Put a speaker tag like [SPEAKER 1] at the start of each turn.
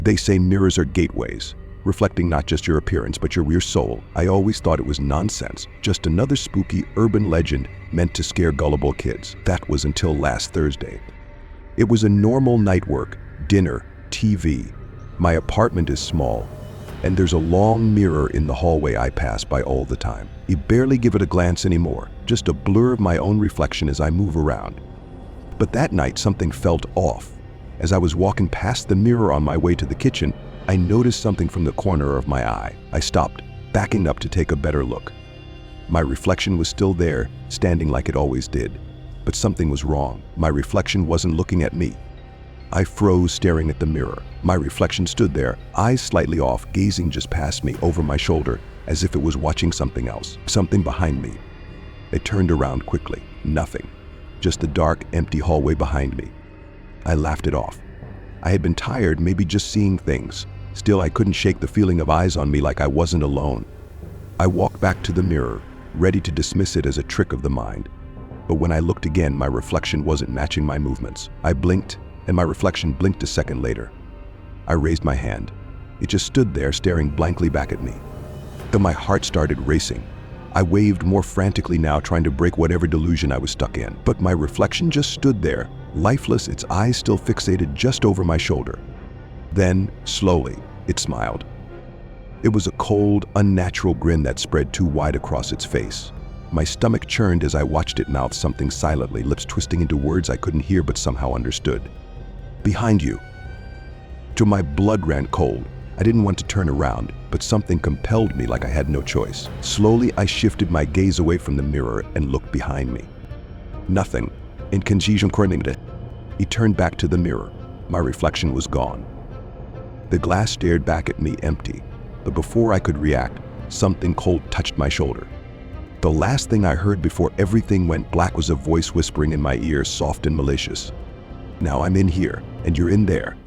[SPEAKER 1] They say mirrors are gateways, reflecting not just your appearance but your real soul. I always thought it was nonsense, just another spooky urban legend meant to scare gullible kids. That was until last Thursday. It was a normal night work, dinner, TV. My apartment is small, and there's a long mirror in the hallway I pass by all the time. You barely give it a glance anymore, just a blur of my own reflection as I move around. But that night something felt off. As I was walking past the mirror on my way to the kitchen, I noticed something from the corner of my eye. I stopped, backing up to take a better look. My reflection was still there, standing like it always did. But something was wrong. My reflection wasn't looking at me. I froze, staring at the mirror. My reflection stood there, eyes slightly off, gazing just past me, over my shoulder, as if it was watching something else, something behind me. It turned around quickly. Nothing. Just the dark, empty hallway behind me. I laughed it off. I had been tired, maybe just seeing things. Still, I couldn't shake the feeling of eyes on me, like I wasn't alone. I walked back to the mirror, ready to dismiss it as a trick of the mind. But when I looked again, my reflection wasn't matching my movements. I blinked, and my reflection blinked a second later. I raised my hand. It just stood there, staring blankly back at me. Then my heart started racing. I waved more frantically now, trying to break whatever delusion I was stuck in. But my reflection just stood there, lifeless, its eyes still fixated just over my shoulder. Then, slowly, it smiled. It was a cold, unnatural grin that spread too wide across its face. My stomach churned as I watched it mouth something silently, lips twisting into words I couldn't hear but somehow understood. "Behind you." Till my blood ran cold. I didn't want to turn around, but something compelled me like I had no choice. Slowly, I shifted my gaze away from the mirror and looked behind me. Nothing. In confusion, he turned back to the mirror. My reflection was gone. The glass stared back at me, empty. But before I could react, something cold touched my shoulder. The last thing I heard before everything went black was a voice whispering in my ear, soft and malicious. "Now I'm in here, and you're in there.